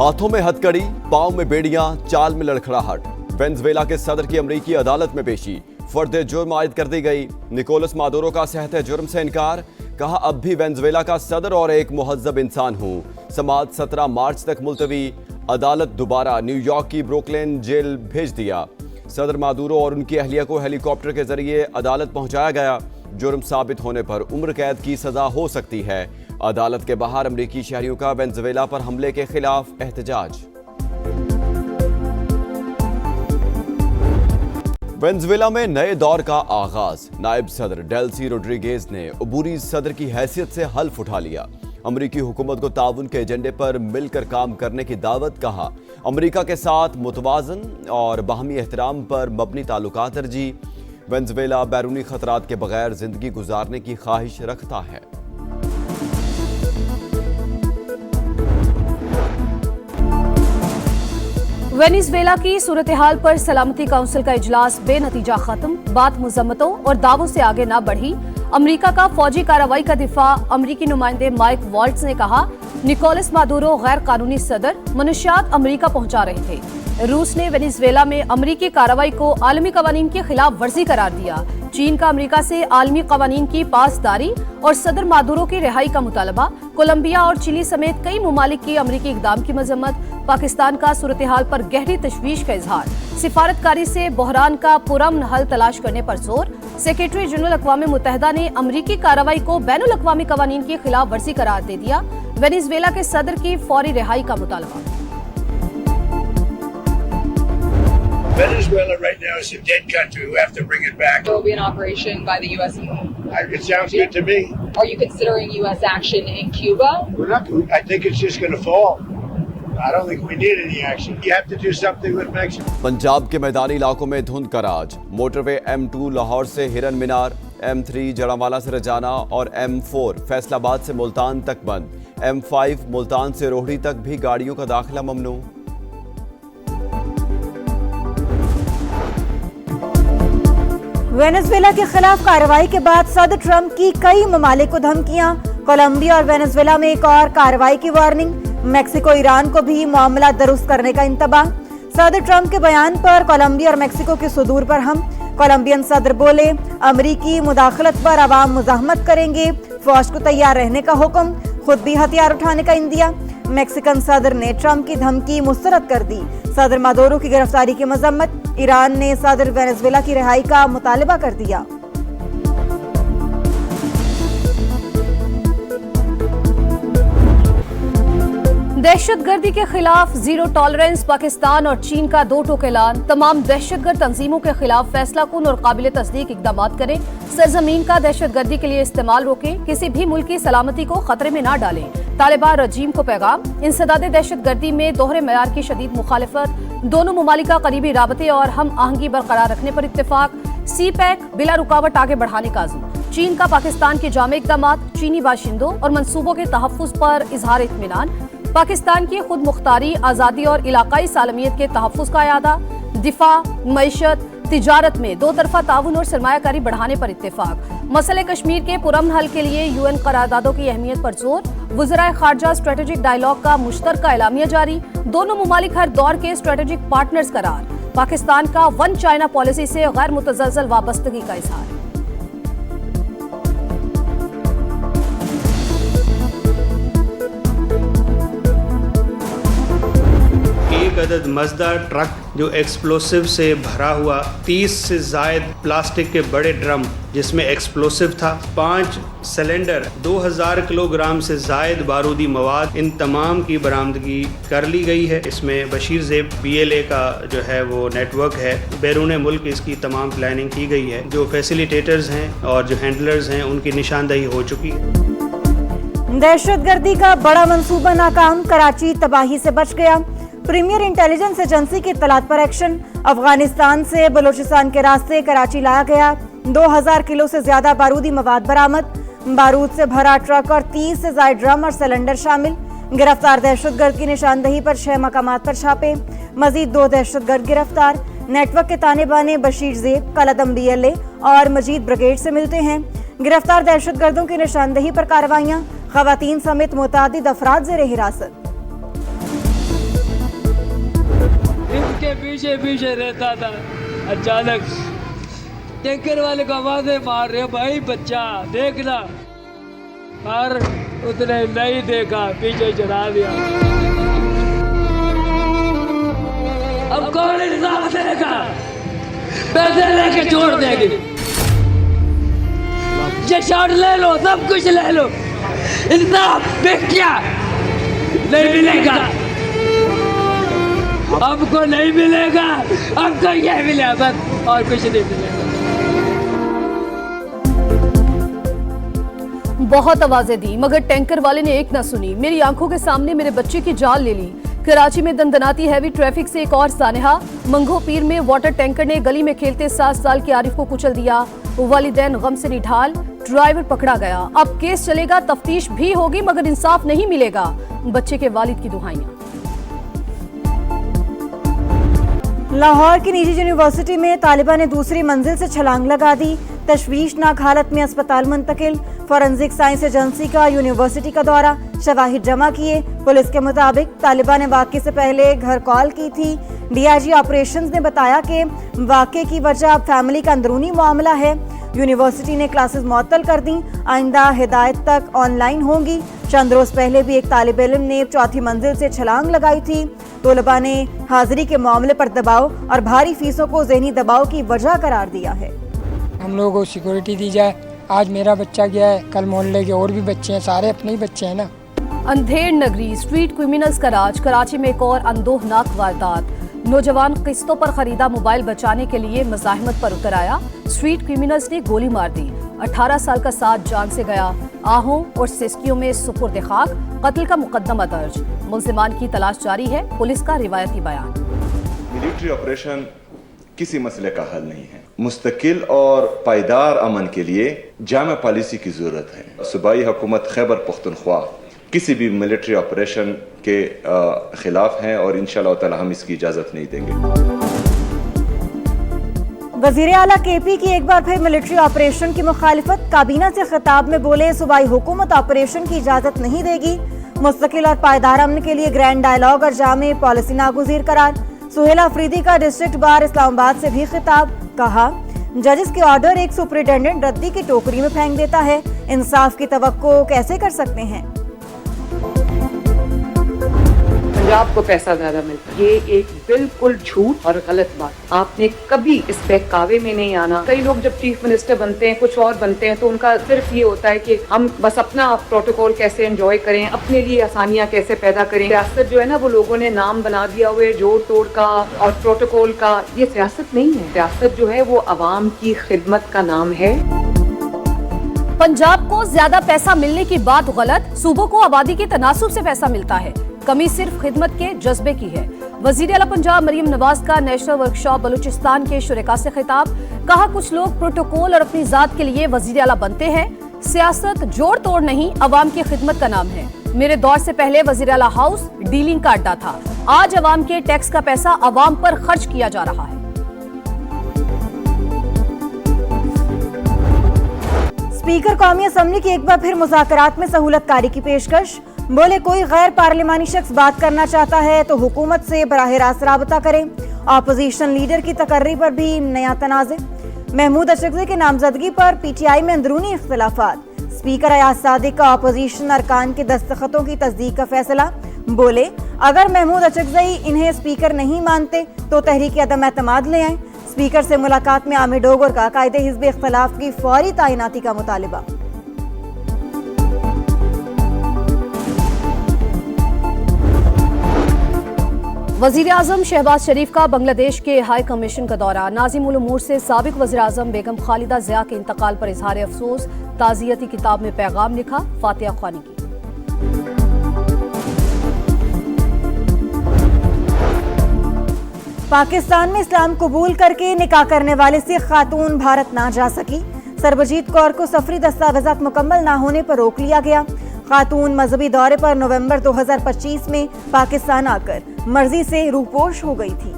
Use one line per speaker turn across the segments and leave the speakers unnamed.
हाथों में हथकड़ी, पांव में बेड़ियां, चाल में लड़खड़ाहट। वेनेजुएला के सदर की अमरीकी अदालत में पेशी, फर्द जुर्म आयद कर दी गई। निकोलस मादुरो का सहते जुर्म से इनकार, कहा अब भी वेनेजुएला का सदर और एक मुहज्जब इंसान हूं। समाअत 17 मार्च तक मुलतवी। अदालत दोबारा न्यूयॉर्क की ब्रुकलिन जेल भेज दिया। सदर मादुरो और उनकी अहलिया को हेलीकॉप्टर के जरिए अदालत पहुंचाया गया। जुर्म साबित होने पर उम्र कैद की सजा हो सकती है। अदालत के बाहर अमरीकी शहरियों का वेनेजुएला पर हमले के खिलाफ एहतजाज। वेनेजुएला में नए दौर का आगाज। नायब सदर डेल्सी रोड्रिगेज ने अबूरी सदर की हैसियत से हल्फ उठा लिया। अमरीकी हुकूमत को ताउन के एजेंडे पर मिलकर काम करने की दावत। कहा अमरीका के साथ मुतवाजन और बाहमी एहतराम पर मबनी ताल्लुकात तरजीह। वेनेजुएला बैरूनी खतरात के बगैर जिंदगी गुजारने की ख्वाहिश रखता है।
वेनेजुएला की सूरत हाल पर सलामती काउंसिल का इजलास बेनतीजा खत्म। बात मुजम्मतों और दावों से आगे न बढ़ी। अमरीका का फौजी कार्रवाई का दिफा। अमरीकी नुमाइंदे माइक वॉल्ट्स ने कहा निकोलस मादुरो गैर कानूनी सदर, मनुष्यात अमरीका पहुंचा रहे थे। रूस ने वेनेजुएला में अमरीकी कार्रवाई को आलमी कवानीन की खिलाफ वर्जी करार दिया। चीन का अमरीका से आलमी कवानीन की पासदारी और सदर मादुरो की रिहाई का मुतालबा। कोलंबिया और चिली समेत कई ममालिक की अमरीकी इकदाम की मजम्मत। पाकिस्तान का सूरत हाल पर गहरी तशवीश का इजहार। सिफारतकारी से बहरान का पुरअमन हल तलाश करने पर जोर। सेक्रेटरी जनरल अक़वाम मुत्तहिदा ने अमरीकी कार्रवाई को बैनुल अक़वामी कवानीन की खिलाफ वर्जी करार दे दिया। वेनेजुएला के सदर की फौरी रिहाई का मुतालबा।
Venezuela right now is a dead country. We have to bring it back.
There will be an operation by the U.S.
It sounds good to me.
Are you considering U.S. action in Cuba?
We're not. I think it's just going to fall. I don't think we need any action. You have to do something with Mexico.
Punjab के मैदानी इलाकों में धुंध का राज। Motorway M2 Lahore से हिरन मीनार, M3 Jaranwala से रजाना और M4 फैसलाबाद से मुल्तान तक बंद। M5 मुल्तान से रोहड़ी तक भी गाड़ियों का दाखिला ममनू।
वेनेजुएला के खिलाफ कार्रवाई के बाद सदर ट्रंप की कई ममालिक को धमकियां। कोलंबिया और वेनेजुएला में एक और कार्रवाई की वार्निंग। मेक्सिको ईरान को भी मामला दुरुस्त करने का इंतबाह। सदर ट्रंप के बयान पर कोलंबिया और मेक्सिको के सुदूर पर हम। कोलंबियन सदर बोले अमरीकी मुदाखलत पर अवाम मुजाहमत करेंगे। फौज को तैयार रहने का हुक्म, खुद भी हथियार उठाने का इंदिया। मेक्सिकन सदर ने ट्रंप की धमकी मुस्तरद कर दी। सदर मादुरो की गिरफ्तारी की मजम्मत। ईरान ने सदर वेनेजुएला की रिहाई का मुतालबा कर दिया।
दहशतगर्दी के खिलाफ जीरो टॉलरेंस। पाकिस्तान और चीन का दो टोक ऐलान। तमाम दहशतगर्द तंजीमों के खिलाफ फैसला कुन और काबिल तस्दीक इकदाम करें। सरजमीन का दहशतगर्दी के लिए इस्तेमाल रोकें। किसी भी मुल्क की सलामती को खतरे में न डालें। तालिबान रजीम को पैगाम। इंसदाद दहशतगर्दी में दोहरे मयार की शदीद मुखालिफत। दोनों ममालिक का करीबी राबते और हम आहंगी बरकरार रखने पर इत्तेफाक। सी पैक बिला रुकावट आगे बढ़ाने का अज़्म। चीन का पाकिस्तान के जामे इक़दाम। चीनी बाशिंदों और मनसूबों के तहफ़्फ़ुज़ पर इजहार इत्मीनान। पाकिस्तान की खुद मुख्तारी, आज़ादी और इलाकाई सालमियत के तहफ़्फ़ुज़ का यादा। दिफा, मईशत, तिजारत में दो तरफा ताउन और सरमायाकारी बढ़ाने पर इत्तेफाक। मसले कश्मीर के पुरअमन हल के लिए UN करारदादों की अहमियत पर जोर। वज़राए ख़ारजा स्ट्रेटेजिक डायलॉग का मुश्तरका एलामिया जारी। दोनों ममालिक हर दौर के स्ट्रेटेजिक पार्टनर्स करार। पाकिस्तान का वन चाइना पॉलिसी से गैर मुतज़लज़ल वाबस्तगी का इजहार।
एक अदद मज़दा ट्रक जो एक्सप्लोसिव से भरा हुआ 30 से ज़ायद प्लास्टिक के बड़े ड्रम जिसमें एक्सप्लोसिव था, 5 सिलेंडर, 2000 किलोग्राम से ज़ायद बारूदी मवाद, इन तमाम की बरामदगी कर ली गई है। इसमें बशीर ज़ेब BLA का जो है वो नेटवर्क है। बैरून मुल्क इसकी तमाम प्लानिंग की गई है। जो फैसिलिटेटर्स हैं और जो हैंडलर्स हैं उनकी निशानदही हो चुकी है।
दहशतगर्दी का बड़ा मंसूबा नाकाम। कराची तबाही से बच गया। प्रीमियर इंटेलिजेंस एजेंसी की इत्तलात पर एक्शन। अफगानिस्तान से बलूचिस्तान के रास्ते कराची लाया गया 2000 किलो से ज्यादा बारूदी मवाद बरामद। बारूद से भरा ट्रक और 30 से ज्यादा ड्रम और सिलेंडर शामिल। गिरफ्तार दहशतगर्द की निशानदही पर 6 मकामात पर छापे। मजीद 2 दहशतगर्द गिरफ्तार। नेटवर्क के ताने बाने बशीर ज़ेब, कलदम BLA और मजीद ब्रिगेड से मिलते हैं। गिरफ्तार दहशतगर्दों की निशानदही पर कार्रवाइयां। खवातीन समेत मुतादिद अफराद ज़ेर हिरासत।
के पीछे पीछे रहता था। अचानक टैंकर वाले को आवाज़ें मार रहे, भाई बच्चा देखना, पर उसने नहीं देखा, पीछे चढ़ा दिया। अब कौन इंसाफ देगा? पैसे लेके छोड़ देंगे, ये शॉट ले लो, सब कुछ ले लो, इंसाफ क्या नहीं मिलेगा, हमको नहीं मिलेगा, हमको ये मिलेगा बस, और कुछ नहीं मिलेगा।
बहुत आवाजें दी मगर टैंकर वाले ने एक ना सुनी। मेरी आंखों के सामने मेरे बच्चे की जान ले ली। कराची में दंदनाती हैवी ट्रैफिक से एक और सानहा। मंगो पीर में वाटर टैंकर ने गली में खेलते 7 साल के आरिफ को कुचल दिया। वालिदैन गम से निढाल, ड्राइवर पकड़ा गया। अब केस चलेगा, तफ्तीश भी होगी मगर इंसाफ नहीं मिलेगा। बच्चे के वालिद की दुहाइयां।
लाहौर की निजी यूनिवर्सिटी में तालिबा ने दूसरी मंजिल से छलांग लगा दी। तशवीशनाक हालत में अस्पताल मुंतकिल। फॉरेंसिक साइंस एजेंसी का यूनिवर्सिटी का दौरा, शवाहिद जमा किए। पुलिस के मुताबिक तालिबा ने वाक़े से पहले घर कॉल की थी। डीआईजी ऑपरेशंस ने बताया कि वाक़े की वजह फैमिली का अंदरूनी मामला है। यूनिवर्सिटी ने क्लासेस मुअत्तल कर दी, आइंदा हिदायत तक ऑनलाइन होंगी। चंद रोज पहले भी एक तालिब इल्म ने 4थी मंजिल से छलांग लगाई थी। तलबा ने हाजिरी के मामले पर दबाव और भारी फीसों को ज़हनी दबाव की वजह करार दिया है।
हम लोगों को सिक्योरिटी दी जाए। आज मेरा बच्चा गया है, कल मोहल्ले के और भी बच्चे हैं, सारे अपने ही बच्चे हैं ना।
अंधेर नगरी, स्ट्रीट क्रिमिनल्स का राज। कराची में एक और अंदोहनाक वारदात। नौजवान किस्तों पर खरीदा मोबाइल बचाने के लिए मज़ाहमत पर उतर आया। स्ट्रीट क्रिमिनल्स ने गोली मार दी। 18 साल का साथ जान से गया। आहों और सिस्कियों में सुपुर्द खाक। कत्ल का मुकदमा दर्ज। मुल्जिमान की तलाश जारी है। पुलिस का रिवायती बयान।
मिलिट्री ऑपरेशन किसी मसले का हल नहीं है। मुस्तकिल और पायदार अमन के लिए जामा पॉलिसी की जरूरत है। सूबाई हुकूमत खैबर पख्तूनख्वा किसी भी मिलिट्री ऑपरेशन के खिलाफ हैं और इंशाअल्लाह ताला हम इसकी इजाजत नहीं देंगे।
वजीर आला केपी की एक बार फिर मिलिट्री ऑपरेशन की मुखालिफत। काबीना से खिताब में बोले, सूबाई हुकूमत ऑपरेशन की इजाजत नहीं देगी। मुस्तकिल और पायदार अमन के लिए ग्रैंड डायलॉग और जामे पॉलिसी नागुज़ीर करार। सुहेल अफरीदी का डिस्ट्रिक्ट बार इस्लामाबाद से भी खिताब। कहा, जजेस के ऑर्डर एक सुपरिटेंडेंट रद्दी की टोकरी में फेंक देता है। इंसाफ की तवक्को कैसे कर सकते हैं?
पंजाब को पैसा ज्यादा मिलता है, ये एक बिल्कुल झूठ और गलत बात। आपने कभी इस बहकावे में नहीं आना। कई लोग जब चीफ मिनिस्टर बनते हैं, कुछ और बनते हैं, तो उनका सिर्फ ये होता है कि हम बस अपना प्रोटोकॉल कैसे एंजॉय करें, अपने लिए आसानियां कैसे पैदा करें। सियासत जो है ना, वो लोगों ने नाम बना दिया हुआ है जोड़ तोड़ का और प्रोटोकॉल का। ये सियासत नहीं है। सियासत जो है वो अवाम की खिदमत का नाम है।
पंजाब को ज्यादा पैसा मिलने की बात गलत। सूबों को आबादी के तनासुब से पैसा मिलता है। कमी सिर्फ खिदमत के जज्बे की है। वजीर आला पंजाब मरियम नवाज का नेशनल वर्कशॉप बलूचिस्तान के शुरका से खिताब। कहा, कुछ लोग प्रोटोकॉल और अपनी जात के लिए वजीर आला बनते हैं। सियासत जोड़ तोड़ नहीं, अवाम की खिदमत का नाम है। मेरे दौर से पहले वजीर आला हाउस डीलिंग का अड्डा था। आज अवाम के टैक्स का पैसा अवाम पर खर्च किया जा रहा है।
स्पीकर कौमी असम्बली की एक बार फिर मुज़ाकरात में सहूलतकारी की पेशकश। बोले, कोई गैर पार्लिमानी शख्स बात करना चाहता है तो हुकूमत से बराह रास्त राबता करें। अपोजिशन लीडर की तकर्री पर भी नया तनाज़े। महमूद अचकज़ई के नामजदगी पर पीटीआई में अंदरूनी इख्तिलाफात। स्पीकर अयाज सादिक का अपोजिशन अरकान के दस्तखतों की तस्दीक का फैसला। बोले, अगर महमूद अचकज़ई इन्हें स्पीकर नहीं मानते तो तहरीक अदम एतमाद ले आए। स्पीकर से मुलाकात में आमिर डोगर का कायदे हिज़्ब इख्तिलाफ की फौरी तैनाती का मुतालिबा।
वजीर आजम शहबाज शरीफ का बांग्लादेश के हाई कमीशन का दौरा। नाज़िमुल उमूर से साबिक वज़ीर आज़म बेगम खालिदा ज़िया के इंतकाल पर इजहार अफसोस। ताज़ियती किताब में पैगाम लिखा। फातिहा ख्वानी की।
पाकिस्तान में इस्लाम कबूल करके निकाह करने वाले सिख खातून भारत ना जा सकी। सरबजीत कौर को सफरी दस्तावेजात मुकम्मल ना होने पर रोक लिया गया। खातून मजहबी दौरे पर नवंबर 2025 में पाकिस्तान आकर मर्जी से रूपोश हो गई थी।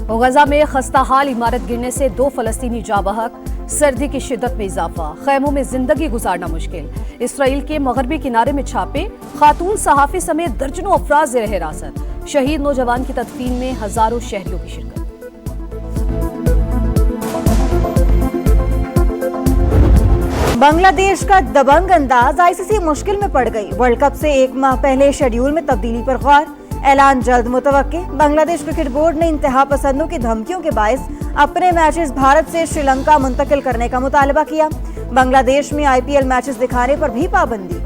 और गजा में खस्ताहाल इमारत गिरने से 2 फलस्तीनी जाँ बहक। सर्दी की शिद्दत में इजाफा, खैमों में जिंदगी गुजारना मुश्किल। इसराइल के मगरबी किनारे में छापे, खातून सहाफी समेत दर्जनों अफराद ज़ेर हिरासत। शहीद नौजवान की तदफीन में हजारों शहरियों की शिरकत।
बांग्लादेश का दबंग अंदाज, आईसीसी मुश्किल में पड़ गई। वर्ल्ड कप से 1 माह पहले शेड्यूल में तब्दीली पर गौर, ऐलान जल्द मुतवक्के। बांग्लादेश क्रिकेट बोर्ड ने इंतहा पसंदों की धमकियों के बायस अपने मैचेस भारत से श्रीलंका मुंतकिल करने का मुतालबा किया। बांग्लादेश में आईपीएल मैचेस दिखाने पर भी पाबंदी।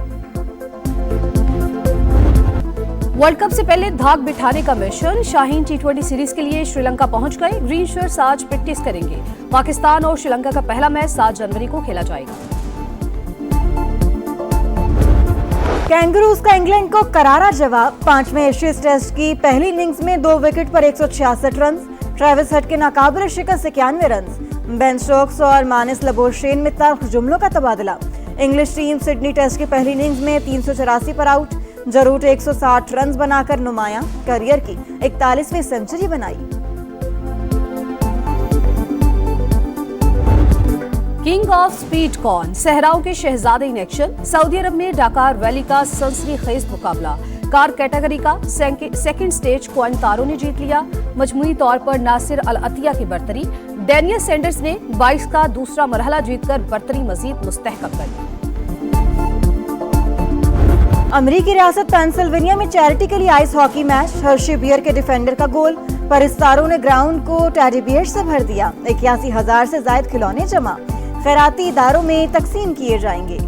वर्ल्ड कप से पहले धाक बिठाने का मिशन, शाहीन T20 सीरीज के लिए श्रीलंका पहुंच गए। ग्रीन शर्ट्स आज प्रैक्टिस करेंगे। पाकिस्तान और श्रीलंका का पहला मैच 7 जनवरी को खेला जाएगा।
कैंगरूज का इंग्लैंड को करारा जवाब। 5वें एशियज टेस्ट की पहली इनिंग्स में 2 विकेट पर 166 रन। ट्रेविस हेड के नाकाबिल शिकस्त 91 रन। बेन स्टोक्स और मानिस लबोशेन में तल्ख जुमलों का तबादला। इंग्लिश टीम सिडनी टेस्ट की पहली इनिंग्स में 384 पर आउट। जरूर 160 रन बनाकर नुमाया, करियर की 41वीं सेंचुरी बनाई।
किंग ऑफ स्पीड कौन, सहराओं के शहजादे इन एक्शन। सऊदी अरब में डाकार वैली का सनसनीखेज मुकाबला। कार कैटेगरी का सेकंड स्टेज क्वांटारो ने जीत लिया। मजमूई तौर पर नासिर अल अतिया की बर्तरी। डेनियल सैंडर्स ने 22 का दूसरा मरहला जीतकर बर्तरी मजीद मुस्तहकम कर ली।
अमेरिकी रियासत पेंसिल्वेनिया में चैरिटी के लिए ice hockey match. Hershey Bear के डिफेंडर का गोल। परिस्तारों ने ग्राउंड को टेडी बियर से भर दिया। 81,000 से ज्यादा खिलौने जमा, खैराती इदारों में तकसीम किए जाएंगे।